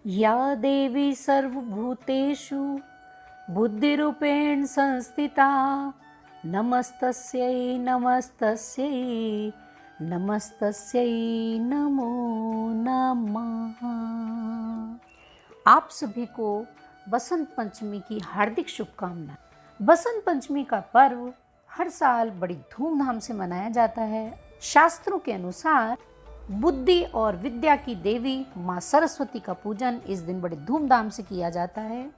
या देवी सर्वभूतेषु बुद्धिरूपेण संस्थिता नमस्तस्यै नमस्तस्यै नमस्तस्यै नमो नमः। आप सभी को बसंत पंचमी की हार्दिक शुभकामनाएं। बसंत पंचमी का पर्व हर साल बड़ी धूमधाम से मनाया जाता है। शास्त्रों के अनुसार बुद्धि और विद्या की देवी माँ सरस्वती का पूजन इस दिन बड़े धूमधाम से किया जाता है।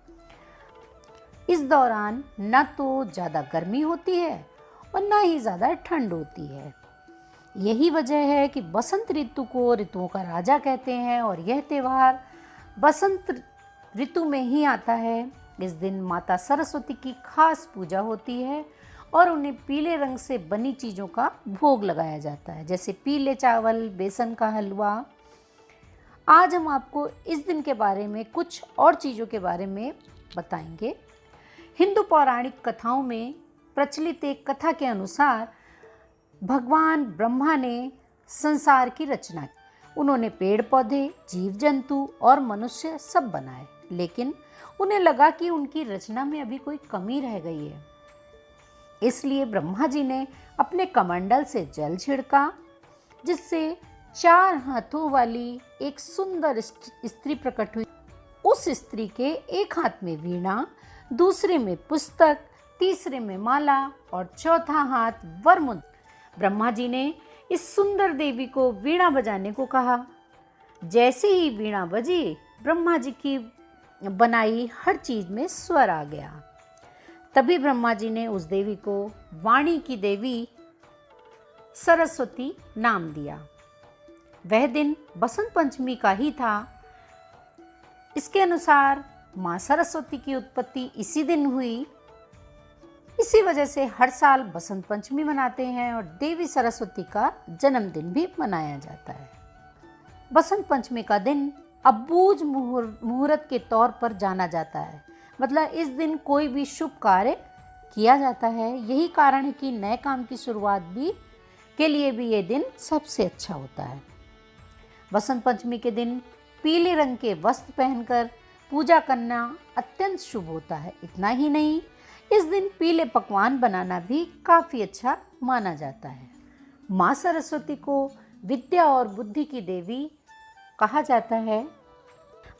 इस दौरान न तो ज़्यादा गर्मी होती है और न ही ज़्यादा ठंड होती है। यही वजह है कि बसंत ऋतु को ऋतुओं का राजा कहते हैं और यह त्यौहार बसंत ऋतु में ही आता है। इस दिन माता सरस्वती की खास पूजा होती है और उन्हें पीले रंग से बनी चीज़ों का भोग लगाया जाता है, जैसे पीले चावल, बेसन का हलवा। आज हम आपको इस दिन के बारे में कुछ और चीज़ों के बारे में बताएंगे। हिंदू पौराणिक कथाओं में प्रचलित एक कथा के अनुसार भगवान ब्रह्मा ने संसार की रचना की। उन्होंने पेड़ पौधे, जीव जंतु और मनुष्य सब बनाए, लेकिन उन्हें लगा कि उनकी रचना में अभी कोई कमी रह गई है। इसलिए ब्रह्मा जी ने अपने कमंडल से जल छिड़का, जिससे 4 हाथों वाली एक सुंदर स्त्री प्रकट हुई। उस स्त्री के एक हाथ में वीणा, दूसरे में पुस्तक, तीसरे में माला और चौथा हाथ वरमुद्रा। ब्रह्मा जी ने इस सुंदर देवी को वीणा बजाने को कहा। जैसे ही वीणा बजी, ब्रह्मा जी की बनाई हर चीज में स्वर आ गया। तभी ब्रह्मा जी ने उस देवी को वाणी की देवी सरस्वती नाम दिया। वह दिन बसंत पंचमी का ही था। इसके अनुसार माँ सरस्वती की उत्पत्ति इसी दिन हुई। इसी वजह से हर साल बसंत पंचमी मनाते हैं और देवी सरस्वती का जन्मदिन भी मनाया जाता है। बसंत पंचमी का दिन अबूझ मुहूर्त के तौर पर जाना जाता है, मतलब इस दिन कोई भी शुभ कार्य किया जाता है। यही कारण है कि नए काम की शुरुआत भी के लिए भी ये दिन सबसे अच्छा होता है। बसंत पंचमी के दिन पीले रंग के वस्त्र पहनकर पूजा करना अत्यंत शुभ होता है। इतना ही नहीं, इस दिन पीले पकवान बनाना भी काफ़ी अच्छा माना जाता है। माँ सरस्वती को विद्या और बुद्धि की देवी कहा जाता है।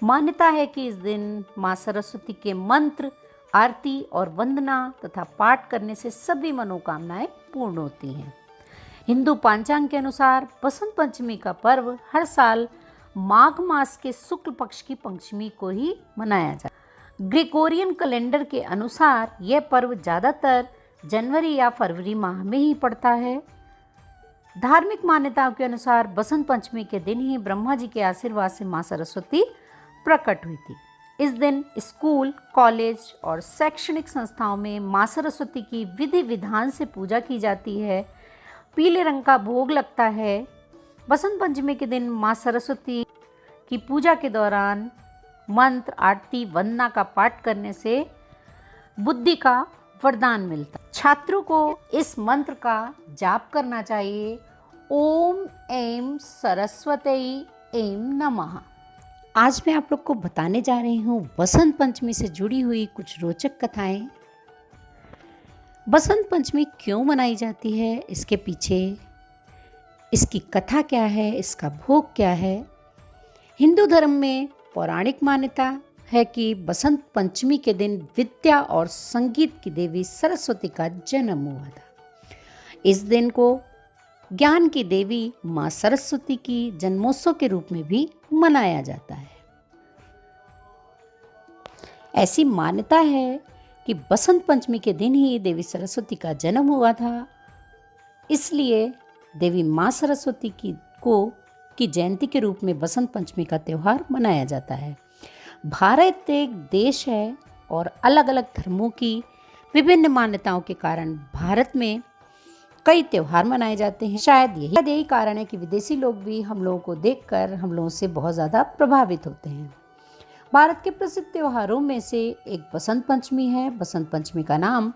मान्यता है कि इस दिन माँ सरस्वती के मंत्र, आरती और वंदना तथा पाठ करने से सभी मनोकामनाएं पूर्ण होती हैं। हिंदू पंचांग के अनुसार बसंत पंचमी का पर्व हर साल माघ मास के शुक्ल पक्ष की पंचमी को ही मनाया जाता है। ग्रेगोरियन कैलेंडर के अनुसार यह पर्व ज़्यादातर जनवरी या फरवरी माह में ही पड़ता है। धार्मिक मान्यताओं के अनुसार बसंत पंचमी के दिन ही ब्रह्मा जी के आशीर्वाद से माँ सरस्वती प्रकट हुई थी। इस दिन स्कूल, कॉलेज और शैक्षणिक संस्थाओं में माँ सरस्वती की विधि विधान से पूजा की जाती है। पीले रंग का भोग लगता है। बसंत पंचमी के दिन माँ सरस्वती की पूजा के दौरान मंत्र, आरती, वंदना का पाठ करने से बुद्धि का वरदान मिलता है। छात्रों को इस मंत्र का जाप करना चाहिए। ओम ऐं सरस्वती ऐं नमः। आज मैं आप लोग को बताने जा रही हूँ बसंत पंचमी से जुड़ी हुई कुछ रोचक कथाएं। बसंत पंचमी क्यों मनाई जाती है, इसके पीछे इसकी कथा क्या है, इसका भोग क्या है। हिंदू धर्म में पौराणिक मान्यता है कि बसंत पंचमी के दिन विद्या और संगीत की देवी सरस्वती का जन्म हुआ था। इस दिन को ज्ञान की देवी माँ सरस्वती की जन्मोत्सव के रूप में भी मनाया जाता है। ऐसी मान्यता है कि बसंत पंचमी के दिन ही देवी सरस्वती का जन्म हुआ था, इसलिए देवी माँ सरस्वती की जयंती के रूप में बसंत पंचमी का त्यौहार मनाया जाता है। भारत एक देश है और अलग अलग धर्मों की विभिन्न मान्यताओं के कारण भारत में कई त्यौहार मनाए जाते हैं। शायद यही कारण है कि विदेशी लोग भी हम लोगों को देखकर हम लोगों से बहुत ज़्यादा प्रभावित होते हैं। भारत के प्रसिद्ध त्योहारों में से एक बसंत पंचमी है। बसंत पंचमी का नाम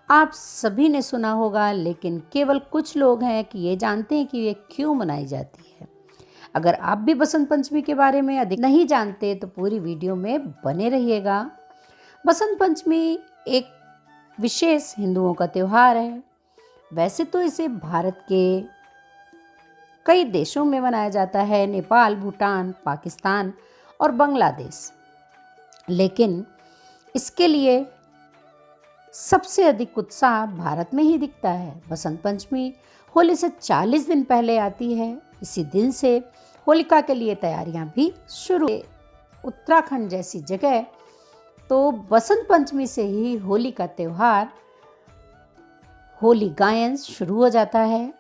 आप सभी ने सुना होगा, लेकिन केवल कुछ लोग हैं कि ये जानते हैं कि ये क्यों मनाई जाती है। अगर आप भी बसंत पंचमी के बारे में अधिक नहीं जानते तो पूरी वीडियो में बने रहिएगा। बसंत पंचमी एक विशेष हिंदुओं का त्यौहार है। वैसे तो इसे भारत के कई देशों में मनाया जाता है, नेपाल, भूटान, पाकिस्तान और बांग्लादेश, लेकिन इसके लिए सबसे अधिक उत्साह भारत में ही दिखता है। बसंत पंचमी होली से 40 दिन पहले आती है। इसी दिन से होलिका के लिए तैयारियां भी शुरू। उत्तराखंड जैसी जगह तो बसंत पंचमी से ही होली का त्यौहार, होली गायन शुरू हो जाता है।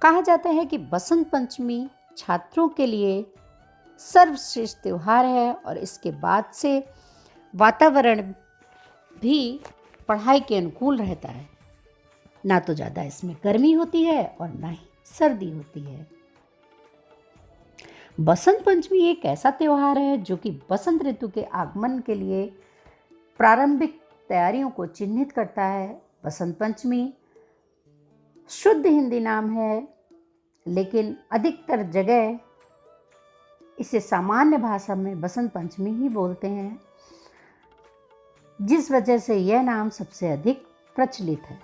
कहा जाता है कि बसंत पंचमी छात्रों के लिए सर्वश्रेष्ठ त्यौहार है और इसके बाद से वातावरण भी पढ़ाई के अनुकूल रहता है। ना तो ज़्यादा इसमें गर्मी होती है और ना ही सर्दी होती है। बसंत पंचमी एक ऐसा त्यौहार है जो कि बसंत ऋतु के आगमन के लिए प्रारंभिक तैयारियों को चिन्हित करता है। बसंत पंचमी शुद्ध हिंदी नाम है, लेकिन अधिकतर जगह इसे सामान्य भाषा में बसंत पंचमी ही बोलते हैं, जिस वजह से यह नाम सबसे अधिक प्रचलित है।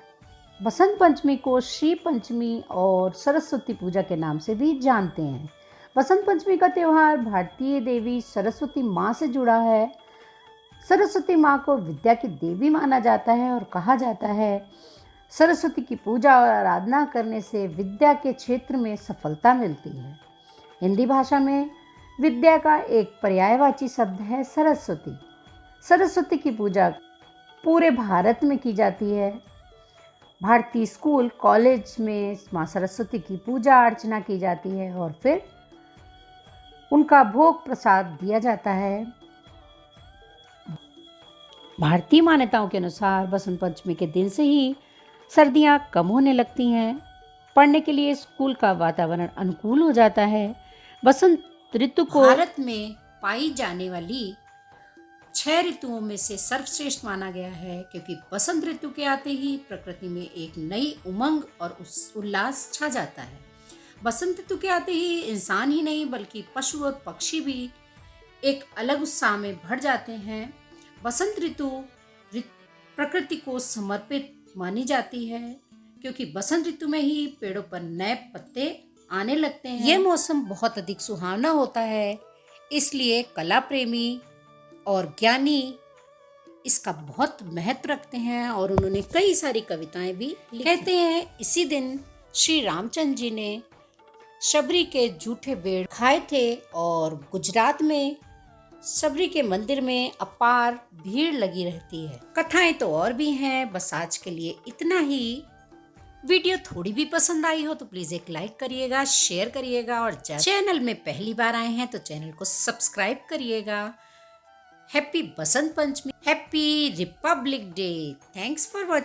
बसंत पंचमी को श्री पंचमी और सरस्वती पूजा के नाम से भी जानते हैं। बसंत पंचमी का त्यौहार भारतीय देवी सरस्वती माँ से जुड़ा है। सरस्वती माँ को विद्या की देवी माना जाता है और कहा जाता है सरस्वती की पूजा और आराधना करने से विद्या के क्षेत्र में सफलता मिलती है। हिंदी भाषा में विद्या का एक पर्यायवाची शब्द है सरस्वती। सरस्वती की पूजा पूरे भारत में की जाती है। भारतीय स्कूल कॉलेज में माँ सरस्वती की पूजा अर्चना की जाती है और फिर उनका भोग प्रसाद दिया जाता है। भारतीय मान्यताओं के अनुसार बसंत पंचमी के दिन से ही सर्दियाँ कम होने लगती हैं। पढ़ने के लिए स्कूल का वातावरण अनुकूल हो जाता है। बसंत ऋतु को भारत में पाई जाने वाली 6 ऋतुओं में से सर्वश्रेष्ठ माना गया है, क्योंकि बसंत ऋतु के आते ही प्रकृति में एक नई उमंग और उल्लास छा जाता है। बसंत ऋतु के आते ही इंसान ही नहीं बल्कि पशु और पक्षी भी एक अलग उत्साह में भर जाते हैं। बसंत ऋतु प्रकृति को समर्पित मानी जाती है, क्योंकि बसंत ऋतु में ही पेड़ों पर नए पत्ते आने लगते हैं। यह मौसम बहुत अधिक सुहावना होता है, इसलिए कला प्रेमी और ज्ञानी इसका बहुत महत्व रखते हैं और उन्होंने कई सारी कविताएं भी लिखी। कहते हैं इसी दिन श्री रामचंद्र जी ने शबरी के जूठे पेड़ खाए थे और गुजरात में शबरी के मंदिर में अपार भीड़ लगी रहती है। कथाएं तो और भी हैं, बस आज के लिए इतना ही। वीडियो थोड़ी भी पसंद आई हो तो प्लीज़ एक लाइक करिएगा, शेयर करिएगा और चैनल में पहली बार आए हैं तो चैनल को सब्सक्राइब करिएगा। Happy Basant Panchami, happy Republic day. Thanks for watching.